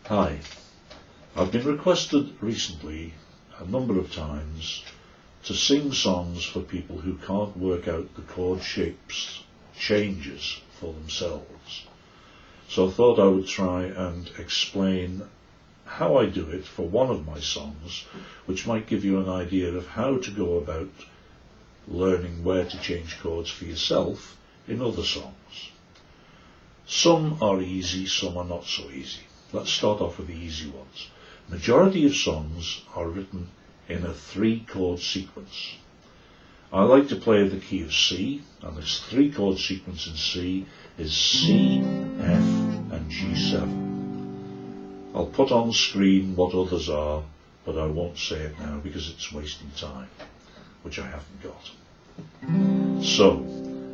Hi, I've been requested recently a number of times to sing songs for people who can't work out the chord shapes changes for themselves. So I thought I would try and explain how I do it for one of my songs, which might give you an idea of how to go about learning where to change chords for yourself in other songs. Some are easy, some are not so easy. Let's start off with the easy ones. Majority of songs are written in a 3-chord sequence. I like to play the key of C, and this 3-chord sequence in C is C, F and G7. I'll put on screen what others are, but I won't say it now because it's wasting time, which I haven't got. So,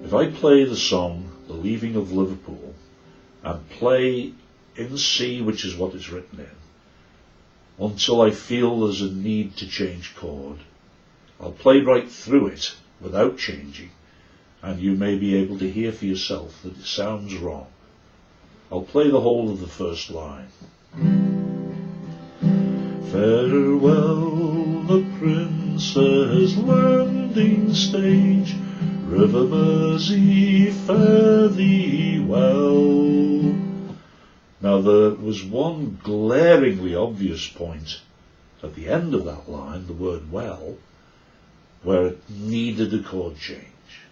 if I play the song The Leaving of Liverpool and play in C, which is what it's written in, until I feel there's a need to change chord, I'll play right through it without changing, and you may be able to hear for yourself that it sounds wrong. I'll play the whole of the first line. Farewell, the Princess Landing Stage, River Mersey, fare thee well. Now there was one glaringly obvious point at the end of that line, the word well, where it needed a chord change.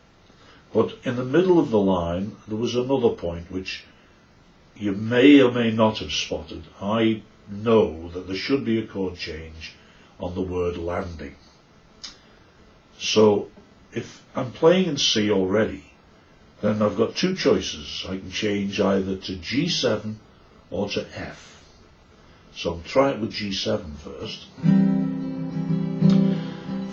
But in the middle of the line there was another point which you may or may not have spotted. I know that there should be a chord change on the word landing. So if I'm playing in C already, then I've got two choices. I can change either to G7 or to F. So I'll try it with G7 first.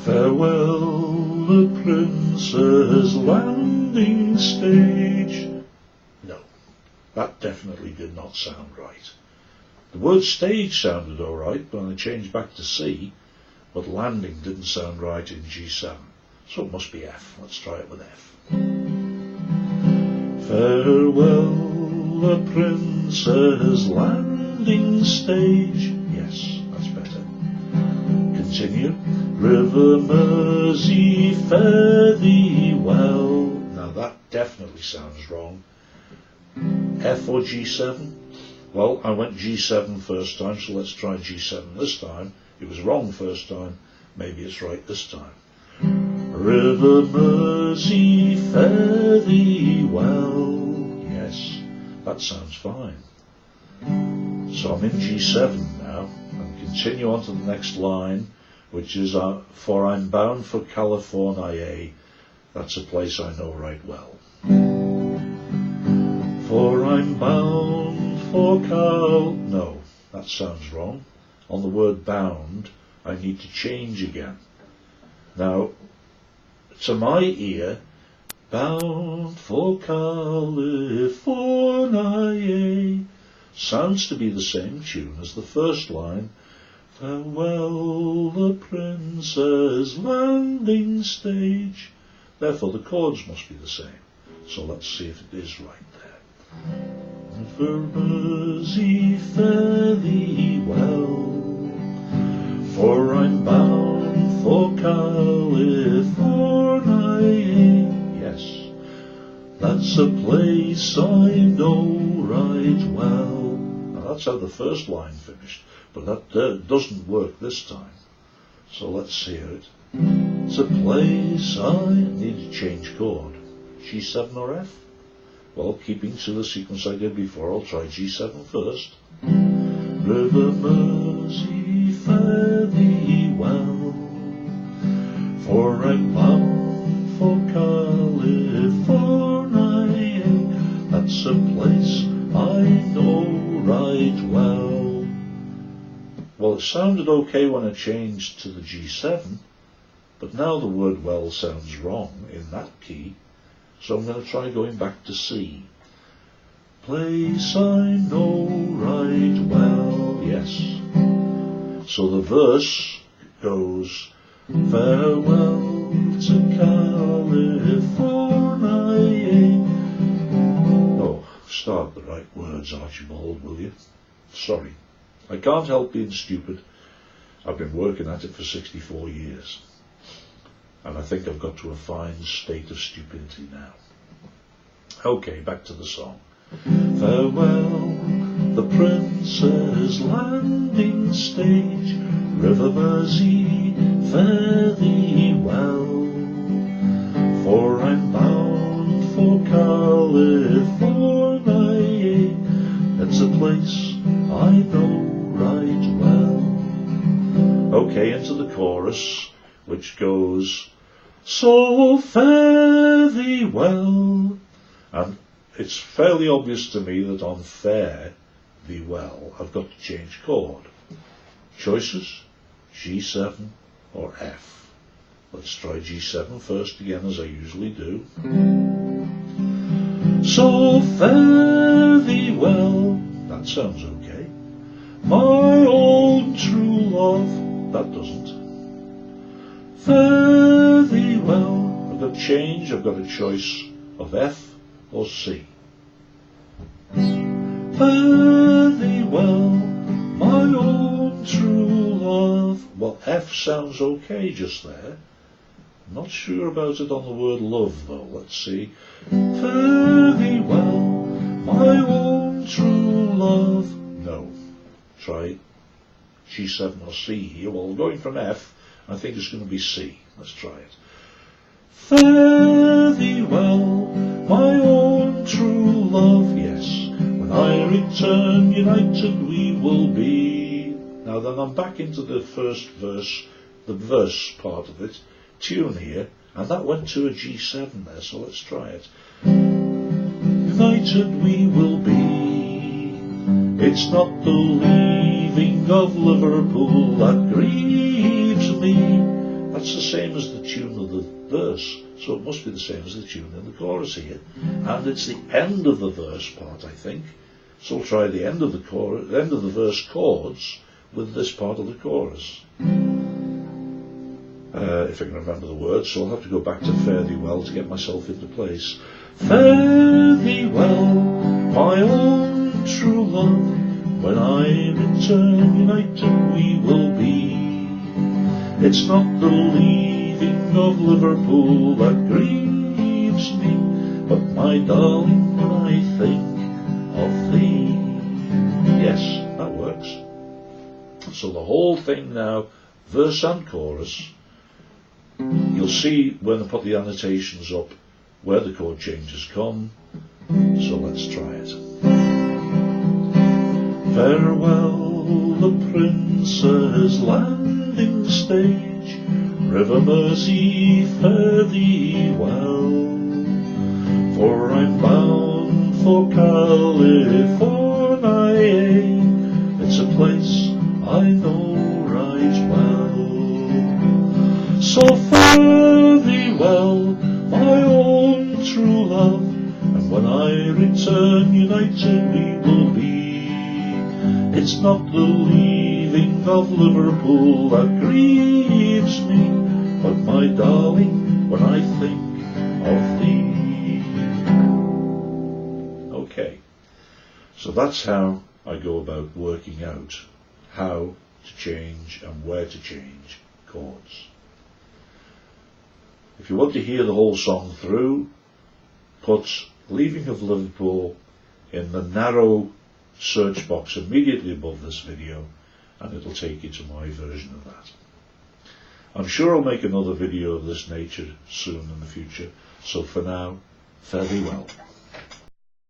Farewell, the Princess Landing Stage. No, that definitely did not sound right. The word stage sounded alright when I changed back to C, but landing didn't sound right in G7. So it must be F. Let's try it with F. Farewell, the Princess Landing Stage. Yes, that's better. Continue. River Mersey, fare thee well. Now that definitely sounds wrong. F or G7? Well, I went G7 first time, so let's try G7 this time. It was wrong first time, maybe it's right this time. River Mersey, fare thee well. Yes, that sounds fine. So I'm in G7 now, and continue on to the next line, which is for I'm bound for California. That's a place I know right well. For I'm bound for No, that sounds wrong. On the word bound, I need to change again. Now, to my ear, bound for California sounds to be the same tune as the first line. Farewell, the Princess Landing Stage. Therefore the chords must be the same. So let's see if it is right there. River Mersey, fare thee well, for I'm bound for California. Yes, that's a place I know right well. Now that's how the first line finished, but that doesn't work this time. So let's hear it. It's a place I need to change chord. G7 or F? Well, keeping to the sequence I did before, I'll try G7 first. River Mersey, fare thee well, for I'm bound for California. That's a place I know right well. Well, it sounded okay when I changed to the G7, but now the word well sounds wrong in that key. So I'm going to try going back to C. Place I know right well. Yes. So the verse goes, farewell to California. Oh, start the right words, Archibald, will you? Sorry. I can't help being stupid. I've been working at it for 64 years. And I think I've got to a fine state of stupidity now. Okay, back to the song. Farewell, the Princess Landing Stage, River Mersey, fare thee well, for I'm bound for California, it's a place I know right well. Okay, into the chorus, which goes, so fare thee well. And it's fairly obvious to me that on fare thee well, I've got to change chord. Choices, G7 or F. Let's try G7 first again, as I usually do. So fare thee well, that sounds okay. My own true love, that doesn't. Fare thee well, I've got to change, I've got a choice of F or C. Fare thee well, my own true love. Well, F sounds okay just there. Not sure about it on the word love though. Let's see. Fare thee well, my own true love. No. Try G7 or C here. Well, going from F, I think it's going to be C. Let's try it. Fare thee well, my own true love. Yes. When I return united we will be. Now then I'm back into the first verse, the verse part of it, tune here, and that went to a G7 there, so let's try it. United we will be, it's not the leaving of Liverpool that grieves me. That's the same as the tune of the verse, so it must be the same as the tune in the chorus here. And it's the end of the verse part, I think. So we'll try the end of the chorus, the end of the verse chords with this part of the chorus. If I can remember the words, so I'll have to go back to fare thee well to get myself into place. Fare thee well, my own true love, when I return united we will be. It's not the leaving of Liverpool that grieves me, but my darling, when I think of thee. Yes, that works. So the whole thing now, verse and chorus, you'll see when I put the annotations up where the chord changes come. So let's try it. Farewell, the Princess Landing Stage, River Mersey, fare thee well, for I'm bound for California, it's a place I know right well. So fare thee well, my own true love, and when I return united we will be. It's not the leaving of Liverpool that grieves me, but my darling, when I think of thee. Okay, so that's how I go about working out how to change and where to change chords. If you want to hear the whole song through, put Leaving of Liverpool in the narrow search box immediately above this video and it'll take you to my version of that. I'm sure I'll make another video of this nature soon in the future, so for now, fare thee well.